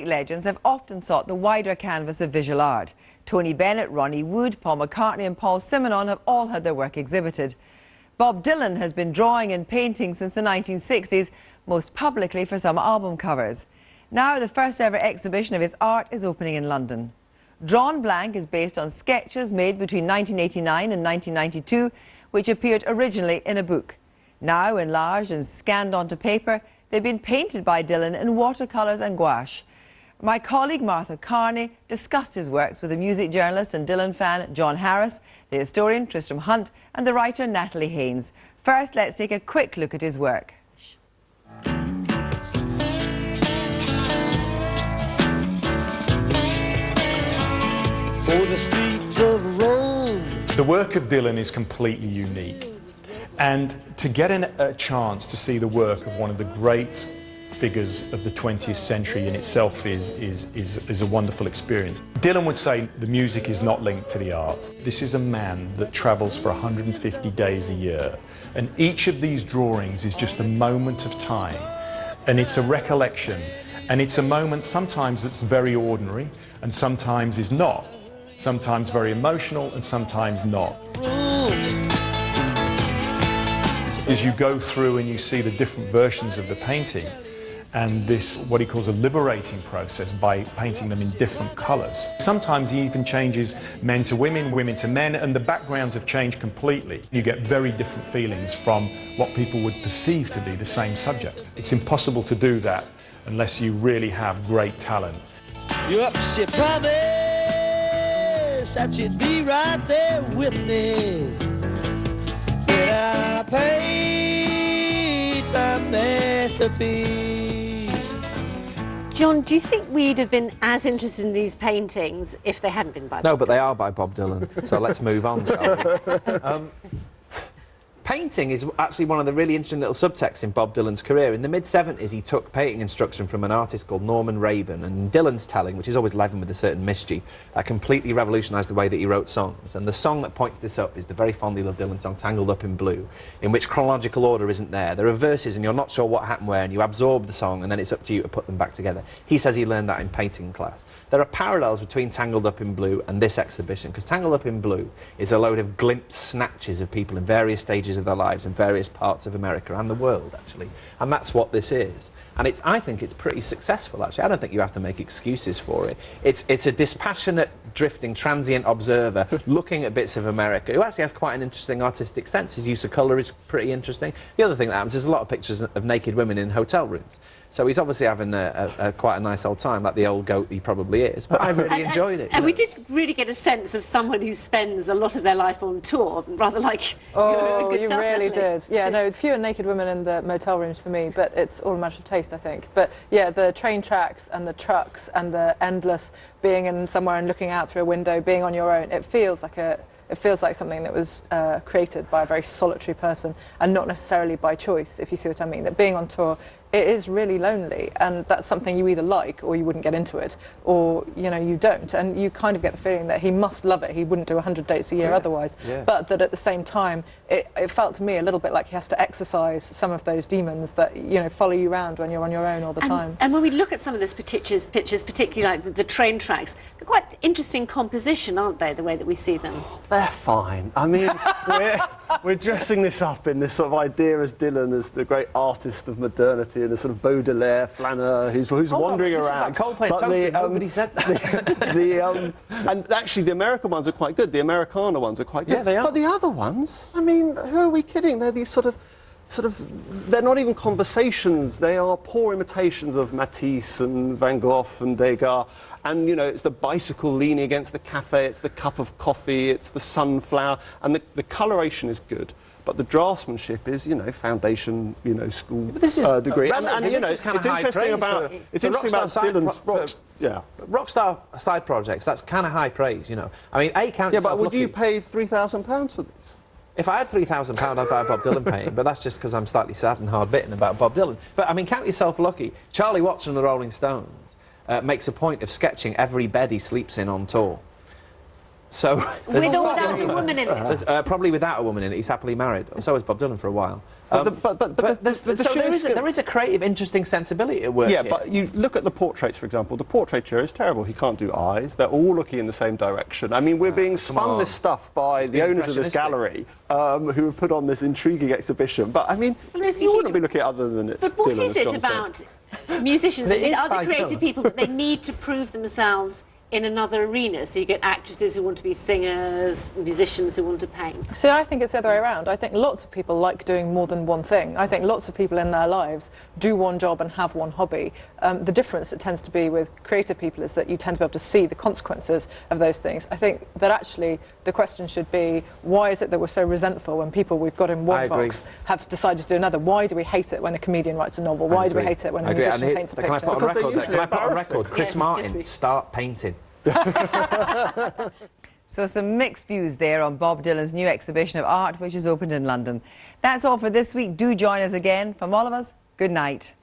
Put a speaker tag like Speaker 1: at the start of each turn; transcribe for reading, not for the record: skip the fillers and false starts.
Speaker 1: music legends have often sought the wider canvas of visual art. Tony Bennett, Ronnie Wood, Paul McCartney and Paul Simonon have all had their work exhibited. Bob Dylan has been drawing and painting since the 1960s, most publicly for some album covers. Now the first ever exhibition of his art is opening in London. Drawn Blank is based on sketches made between 1989 and 1992, which appeared originally in a book. Now enlarged and scanned onto paper, they've been painted by Dylan in watercolours and gouache. My colleague Martha Carney discussed his works with the music journalist and Dylan fan John Harris, the historian Tristram Hunt and the writer Natalie Haynes. First, let's take a quick look at his work.
Speaker 2: The streets of Rome.
Speaker 3: The work of Dylan is completely unique, and to get a chance to see the work of one of the great figures of the 20th century in itself is a wonderful experience. Dylan would say the music is not linked to the art. This is a man that travels for 150 days a year, and each of these drawings is just a moment of time, and it's a recollection, and it's a moment sometimes that's very ordinary and sometimes is not. Sometimes very emotional and sometimes not. As you go through and you see the different versions of the painting and this, what he calls a liberating process by painting them in different colours. Sometimes he even changes men to women, women to men, and the backgrounds have changed completely. You get very different feelings from what people would perceive to be the same subject. It's impossible to do that unless you really have great talent.
Speaker 2: You're up, she promised that you'd be right there with me. But I paid my masterpiece.
Speaker 4: John, do you think we'd have been as interested in these paintings if they hadn't been by Bob
Speaker 5: No, but they are by Bob Dylan, so let's move on, shall we? Painting is actually one of the really interesting little subtexts in Bob Dylan's career. In the mid-70s, he took painting instruction from an artist called Norman Rabin, and Dylan's telling, which is always leavened with a certain mischief, that completely revolutionised the way that he wrote songs. And the song that points this up is the very fondly loved Dylan song, Tangled Up in Blue, in which chronological order isn't there. There are verses and you're not sure what happened where, and you absorb the song, and then it's up to you to put them back together. He says he learned that in painting class. There are parallels between Tangled Up in Blue and this exhibition, because Tangled Up in Blue is a load of glimpse snatches of people in various stages of their lives in various parts of America and the world, actually. And that's what this is. And I think it's pretty successful, actually. I don't think you have to make excuses for it. It's a dispassionate, drifting, transient observer looking at bits of America who actually has quite an interesting artistic sense. His use of colour is pretty interesting. The other thing that happens is a lot of pictures of naked women in hotel rooms. So he's obviously having quite a nice old time, like the old goat he probably is. But I really enjoyed it.
Speaker 4: And we did really get a sense of someone who spends a lot of their life on tour, rather like
Speaker 6: Oh,
Speaker 4: a good
Speaker 6: you
Speaker 4: self,
Speaker 6: really
Speaker 4: Natalie.
Speaker 6: did. Yeah, no, fewer naked women in the motel rooms for me, but it's all a matter of taste, I think. But yeah, the train tracks and the trucks and the endless being in somewhere and looking out through a window, being on your own, it feels like something that was created by a very solitary person and not necessarily by choice, if you see what I mean. That being on tour, it is really lonely, and that's something you either like or you wouldn't get into it, or you don't, and you kind of get the feeling that he must love it. He wouldn't do 100 dates a year otherwise. Yeah. But that at the same time, it felt to me a little bit like he has to exercise some of those demons that follow you around when you're on your own all the time.
Speaker 4: And when we look at some of those pictures, particularly like the train tracks, they're quite interesting composition, aren't they? The way that we see them.
Speaker 7: They're fine. I mean, we're dressing this up in this sort of idea as Dylan as the great artist of modernity and a sort of Baudelaire flaneur who's wandering around.
Speaker 5: Nobody said that.
Speaker 7: And actually, the American ones are quite good. The Americana ones are quite good.
Speaker 5: Yeah, they are.
Speaker 7: But the other ones, I mean, who are we kidding? They're these sort of, they're not even conversations. They are poor imitations of Matisse and Van Gogh and Degas. And, it's the bicycle leaning against the cafe, it's the cup of coffee, it's the sunflower. And the coloration is good. But the draftsmanship is, foundation, school degree. And it's interesting about Dylan's
Speaker 5: Rockstar side projects, that's kind of high praise, I mean, count yourself
Speaker 7: but would
Speaker 5: lucky.
Speaker 7: you pay £3,000 for this?
Speaker 5: If I had £3,000, I'd buy a Bob Dylan painting, but that's just because I'm slightly sad and hard-bitten about Bob Dylan. But, I mean, count yourself lucky. Charlie Watts from the Rolling Stones makes a point of sketching every bed he sleeps in on tour. So...
Speaker 4: With or without a woman in it?
Speaker 5: Probably without a woman in it. He's happily married. So is Bob Dylan for a while.
Speaker 7: But
Speaker 5: there is a creative, interesting sensibility at work
Speaker 7: Yeah,
Speaker 5: here.
Speaker 7: but you look at the portraits, for example. The portraiture is terrible. He can't do eyes. They're all looking in the same direction. I mean, we're being spun this stuff by the owners of this gallery, who have put on this intriguing exhibition. But I mean, you wouldn't be looking at other than it's.
Speaker 4: But what
Speaker 7: Dylan,
Speaker 4: is it about musicians
Speaker 5: It
Speaker 4: and
Speaker 5: is
Speaker 4: other
Speaker 5: by
Speaker 4: creative
Speaker 5: Dylan.
Speaker 4: people that they need to prove themselves in another arena? So you get actresses who want to be singers, musicians who want to paint.
Speaker 6: See, I think it's the other way around. I think lots of people like doing more than one thing. I think lots of people in their lives do one job and have one hobby. The difference it tends to be with creative people is that you tend to be able to see the consequences of those things. I think that actually the question should be, why is it that we're so resentful when people we've got in one box have decided to do another? Why do we hate it when a comedian writes a novel? Why do we hate it when a musician paints a picture?
Speaker 5: Can I put on record? Chris
Speaker 4: Yes,
Speaker 5: Martin,
Speaker 4: just
Speaker 5: start painting.
Speaker 1: So some mixed views there on Bob Dylan's new exhibition of art, which is opened in London. That's all for this week. Do join us again. From all of us, good night.